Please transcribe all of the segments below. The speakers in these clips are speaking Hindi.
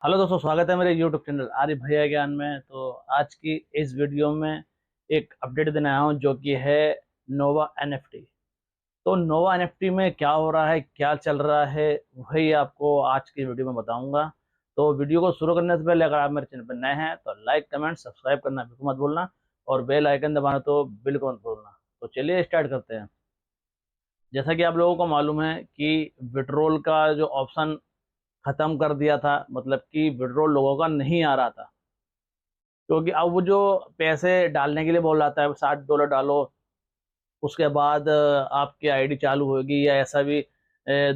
हेलो दोस्तों, स्वागत है मेरे यूट्यूब चैनल आरिफ भैया ज्ञान में। तो आज की इस वीडियो में एक अपडेट देने आया हूँ जो कि है नोवा एनएफटी। तो नोवा एनएफटी में क्या हो रहा है, क्या चल रहा है, वही आपको आज की वीडियो में बताऊंगा। तो वीडियो को शुरू करने से पहले अगर आप मेरे चैनल पर नए हैं तो लाइक कमेंट सब्सक्राइब करना बिल्कुल मत भूलना, और बेल आइकन दबाना तो बिल्कुल मत भूलना। तो चलिए स्टार्ट करते हैं। जैसा कि आप लोगों को मालूम है कि विड्रॉल का जो ऑप्शन खत्म कर दिया था, मतलब कि विड्रॉल लोगों का नहीं आ रहा था, क्योंकि अब वो जो पैसे डालने के लिए बोल रहा था $60 डालो, उसके बाद आपकी आईडी चालू होगी, या ऐसा भी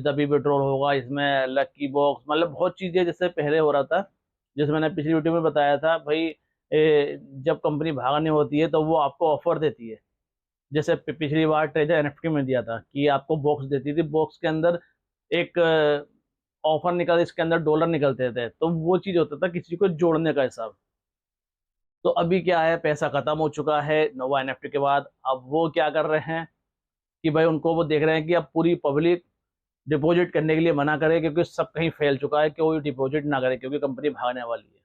दबी विड्रॉल होगा, इसमें लकी बॉक्स, मतलब बहुत चीज़ें जैसे पहले हो रहा था। जैसे मैंने पिछली वीडियो में बताया था भाई, जब कंपनी भागने होती है तो वो आपको ऑफर देती है। जैसे पिछली बार ट्रेजर एनएफटी में दिया था कि आपको बॉक्स देती थी, बॉक्स के अंदर एक ऑफर निकल, इसके अंदर डॉलर निकलते थे, तो वो चीज़ होता था किसी को जोड़ने का हिसाब। तो अभी क्या है, पैसा खत्म हो चुका है नोवा एनएफटी के बाद। अब वो क्या कर रहे हैं कि भाई उनको वो देख रहे हैं कि अब पूरी पब्लिक डिपॉजिट करने के लिए मना करे, क्योंकि सब कहीं फैल चुका है कि कोई डिपॉजिट ना करे, क्योंकि कंपनी भागने वाली है।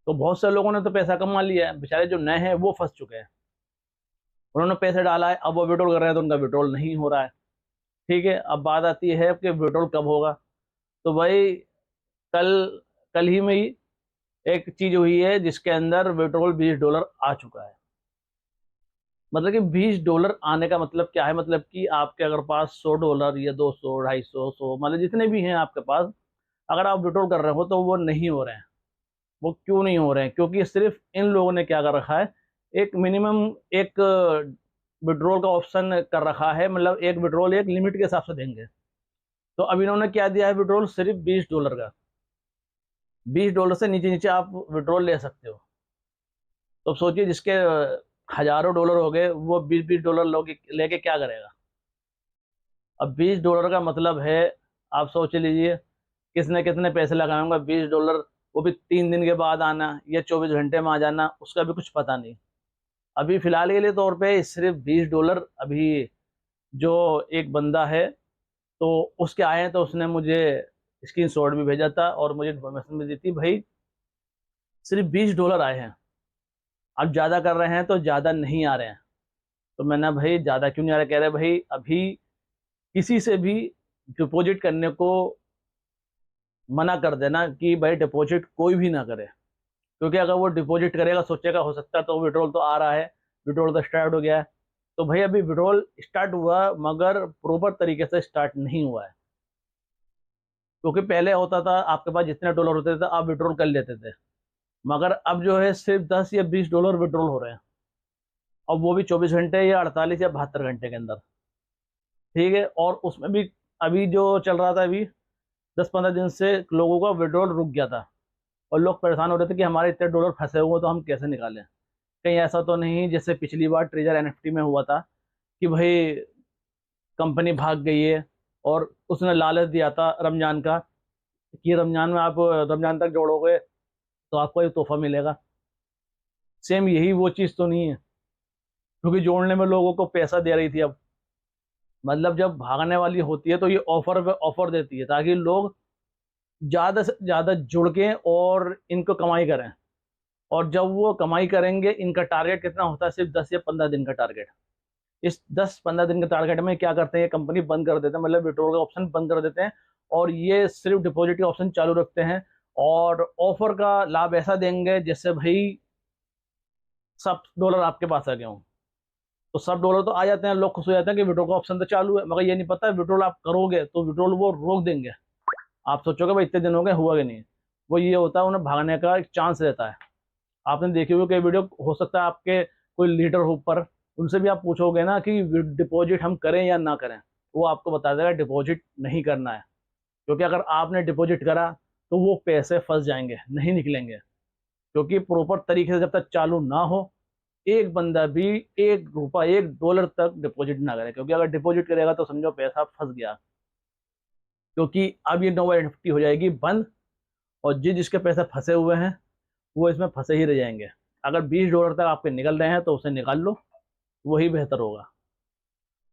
तो बहुत से लोगों ने तो पैसा कमा लिया है, बेचारे जो नए हैं वो फंस चुके हैं। उन्होंने पैसे डाला है, अब वो विड्रॉल कर रहे हैं तो उनका विड्रॉल नहीं हो रहा है। ठीक है, अब बात आती है कि विड्रॉल कब होगा। तो भाई कल कल ही में ही एक चीज हुई है जिसके अंदर विड्रॉल $20 आ चुका है। मतलब कि $20 आने का मतलब क्या है, मतलब कि आपके अगर पास $100 या 200 250 100, मतलब जितने भी हैं आपके पास, अगर आप विड्रॉल कर रहे हो तो वो नहीं हो रहे हैं। वो क्यों नहीं हो रहे हैं? क्योंकि सिर्फ इन लोगों ने क्या कर रखा है, एक मिनिमम एक विड्रॉल का ऑप्शन कर रखा है, मतलब एक विड्रॉल एक लिमिट के हिसाब से देंगे। तो अब इन्होंने क्या दिया है, विड्रॉल सिर्फ $20 का। $20 से नीचे नीचे आप विड्रॉल ले सकते हो। तो अब सोचिए, जिसके हजारों डॉलर हो गए, वो $20 लोग लेके क्या करेगा। अब $20 का मतलब है, आप सोच लीजिए किसने कितने पैसे लगाऊंगा। $20, वो भी 3 दिन के बाद आना या 24 घंटे में आ जाना, उसका भी कुछ पता नहीं। अभी फिलहाल के लिए तौर पे सिर्फ $20 अभी जो एक बंदा है, तो उसके आए हैं, तो उसने मुझे स्क्रीनशॉट भी भेजा था और मुझे इन्फॉर्मेशन भी दी थी भाई, सिर्फ $20 आए हैं। अब ज़्यादा कर रहे हैं तो ज़्यादा नहीं आ रहे हैं। तो मैंने भाई ज़्यादा क्यों नहीं आ रहे, कह रहे भाई अभी किसी से भी डिपॉजिट करने को मना कर देना, कि भाई डिपॉजिट कोई भी ना करे। क्योंकि अगर वो डिपॉजिट करेगा, सोचेगा हो सकता है तो विड्रॉल तो आ रहा है, विड्रॉल तो स्टार्ट हो गया है। तो भाई अभी विड्रॉल स्टार्ट हुआ, मगर प्रॉपर तरीके से स्टार्ट नहीं हुआ है। क्योंकि पहले होता था आपके पास जितने डॉलर होते थे आप विड्रॉल कर लेते थे, मगर अब जो है सिर्फ 10 या 20 डॉलर विड्रॉल हो रहे हैं। अब वो भी 24 घंटे या 48 या 72 घंटे के अंदर। ठीक है, और उसमें भी अभी जो चल रहा था, अभी 10-15 दिन से लोगों का विड्रॉल रुक गया था, और लोग परेशान हो रहे थे कि हमारे इतने डॉलर फंसे हुए तो हम कैसे निकालें। कहीं ऐसा तो नहीं जैसे पिछली बार ट्रेजर एनएफटी में हुआ था कि भाई कंपनी भाग गई है, और उसने लालच दिया था रमजान का, कि रमजान में आप रमजान तक जोड़ोगे तो आपको ये तोहफा मिलेगा। सेम यही वो चीज़ तो नहीं है, क्योंकि जोड़ने में लोगों को पैसा दे रही थी। अब मतलब जब भागने वाली होती है तो ये ऑफर पे ऑफर देती है, ताकि लोग ज़्यादा से ज़्यादा जुड़ के और इनको कमाई करें। और जब वो कमाई करेंगे, इनका टारगेट कितना होता है, सिर्फ 10 या 15 दिन का टारगेट। इस 10-15 दिन के टारगेट में क्या करते हैं, ये कंपनी बंद कर देते हैं, मतलब विड्रॉल का ऑप्शन बंद कर देते हैं, और ये सिर्फ डिपॉजिट का ऑप्शन चालू रखते हैं। और ऑफर का लाभ ऐसा देंगे जैसे भाई सब डॉलर आपके पास आ गए हों। तो सब डॉलर तो आ जाते हैं, लोग खुश हो जाते हैं कि विड्रॉल का ऑप्शन तो चालू है, मगर ये नहीं पता विड्रॉल आप करोगे तो विड्रॉल वो रोक देंगे। आप सोचोगे भाई इतने दिन हो गए, हुआ कि नहीं। वो ये होता है, उन्हें भागने का एक चांस रहता है। आपने देखी होगी कई वीडियो, हो सकता है आपके कोई लीडर हो ऊपर, उनसे भी आप पूछोगे ना कि डिपॉजिट हम करें या ना करें, वो आपको बता देगा डिपॉजिट नहीं करना है। क्योंकि अगर आपने डिपॉजिट करा तो वो पैसे फंस जाएंगे, नहीं निकलेंगे। क्योंकि प्रॉपर तरीके से जब तक चालू ना हो, एक बंदा भी ₹1 $1 तक डिपॉजिट ना करे, क्योंकि अगर डिपॉजिट करेगा तो समझो पैसा फंस गया। क्योंकि अब ये नोवा एनएफटी हो जाएगी बंद, और जिसके पैसे फंसे हुए हैं वो इसमें फंसे ही रह जाएंगे। अगर $20 तक आपके निकल रहे हैं तो उसे निकाल लो, वही बेहतर होगा।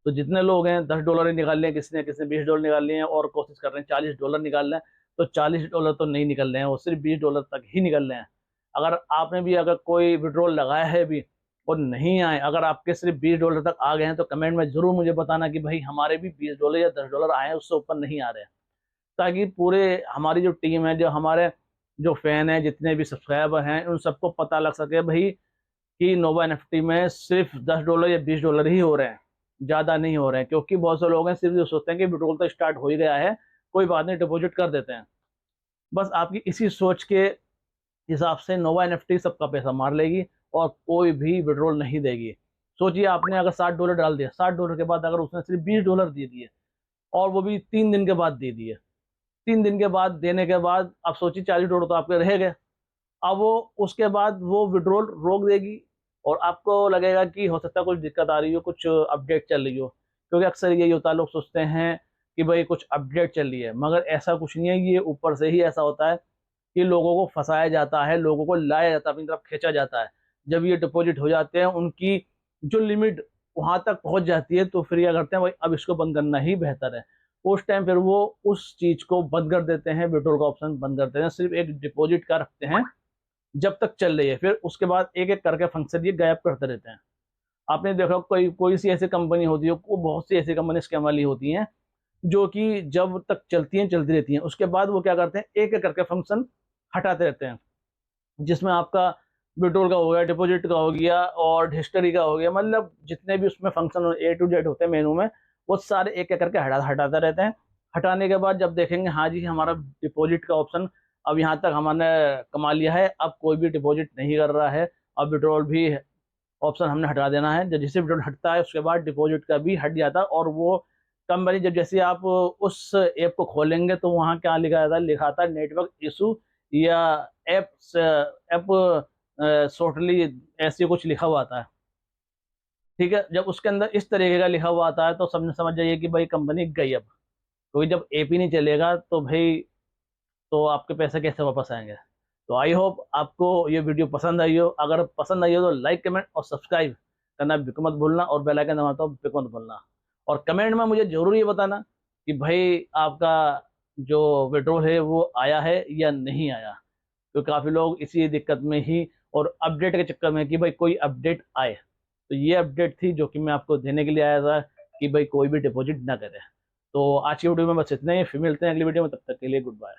तो जितने लोग हैं $10 ही निकाल लें, किसी ने $20 निकाल लिए हैं, और कोशिश कर रहे हैं $40 निकाल लें, तो $40 तो नहीं निकल रहे हैं, वो सिर्फ $20 तक ही निकल रहे हैं। अगर आपने भी अगर कोई विड्रॉल लगाया है भी और नहीं आए, अगर आपके सिर्फ $20 तक आ गए हैं तो कमेंट में ज़रूर मुझे बताना कि भाई हमारे भी $20 या $10 आए हैं, उससे ऊपर नहीं आ रहे हैं, ताकि पूरे हमारी जो टीम है, जो हमारे जो फैन है, जितने भी सब्सक्राइबर हैं, उन सबको पता लग सके भाई कि नोवा एनएफटी में सिर्फ $10 या $20 ही हो रहे हैं, ज़्यादा नहीं हो रहे हैं। क्योंकि बहुत से लोग हैं सिर्फ जो सोचते हैं कि विड्रॉल तो स्टार्ट हो ही गया है, कोई बात नहीं, डिपॉजिट कर देते हैं। बस आपकी इसी सोच के हिसाब से नोवा एनएफटी सबका पैसा मार लेगी और कोई भी विड्रॉल नहीं देगी। सोचिए, आपने अगर $60 डाल दिया, $60 के बाद अगर उसने सिर्फ $20 दे दिए और वो भी 3 दिन के बाद दे दिए, 3 दिन के बाद देने के बाद आप सोचिए $40 तो आपके रह गए। अब वो उसके बाद वो विड्रॉल रोक देगी और आपको लगेगा कि हो सकता है कुछ दिक्कत आ रही हो, कुछ अपडेट चल रही हो, क्योंकि अक्सर यही होता है, लोग सोचते हैं कि भाई कुछ अपडेट चल रही है, मगर ऐसा कुछ नहीं है। ये ऊपर से ही ऐसा होता है कि लोगों को फंसाया जाता है, लोगों को लाया जाता है, अपनी तरफ खींचा जाता है। जब ये डिपॉजिट हो जाते हैं, उनकी जो लिमिट वहां तक पहुंच जाती है, तो फिर क्या करते हैं, भाई अब इसको बंद करना ही बेहतर है। उस टाइम फिर वो उस चीज को बंद कर देते हैं, विड्रॉल का ऑप्शन बंद कर देते हैं, सिर्फ एक डिपॉजिट का रखते हैं जब तक चल रही है। फिर उसके बाद एक एक करके फंक्शन ये गायब करते रहते हैं। आपने देखा कोई कोई सी ऐसी कंपनी होती है, वो बहुत सी ऐसी कंपनी स्कैम वाली होती हैं, जो कि जब तक चलती हैं चलती रहती हैं, उसके बाद वो क्या करते हैं, एक एक करके फंक्शन हटाते रहते हैं, जिसमें आपका विड्रॉल का हो गया, डिपॉजिट का हो गया और हिस्ट्री का हो गया, मतलब जितने भी उसमें फंक्शन A to Z होते हैं मेनू में, वो सारे एक एक करके हटाते रहते हैं। हटाने के बाद जब देखेंगे हाँ जी हमारा डिपॉजिट का ऑप्शन अब यहाँ तक हमने कमा लिया है, अब कोई भी डिपॉजिट नहीं कर रहा है, अब विड्रॉल भी ऑप्शन हमने हटा देना है। जब जैसे विड्रॉल हटता है उसके बाद डिपॉजिट का भी हट जाता है, और वो कंपनी जब जैसे आप उस ऐप को खोलेंगे तो वहाँ क्या लिखा था नेटवर्क इशू या ऐप ऐप शॉर्टली ऐसे कुछ लिखा हुआ आता है। ठीक है, जब उसके अंदर इस तरीके का लिखा हुआ आता है तो समझ जाइए कि भाई कंपनी गई अब, क्योंकि जब ऐप ही नहीं चलेगा तो भाई तो आपके पैसे कैसे वापस आएंगे। तो आई होप आपको ये वीडियो पसंद आई हो। अगर पसंद आई हो तो लाइक, कमेंट और सब्सक्राइब करना बिल्कुल मत भूलना, और बेल आइकन दबाना तो बिल्कुल मत भूलना। और कमेंट में मुझे जरूर ये बताना कि भाई आपका जो विड्रॉल है वो आया है या नहीं आया, क्योंकि काफ़ी लोग इसी दिक्कत में ही और अपडेट के चक्कर में कि भाई कोई अपडेट आए। तो ये अपडेट थी जो कि मैं आपको देने के लिए आया था कि भाई कोई भी डिपॉजिट ना करे। तो आज की वीडियो में बस इतना ही, फिर मिलते हैं अगली वीडियो में, तब तक के लिए गुड बाय।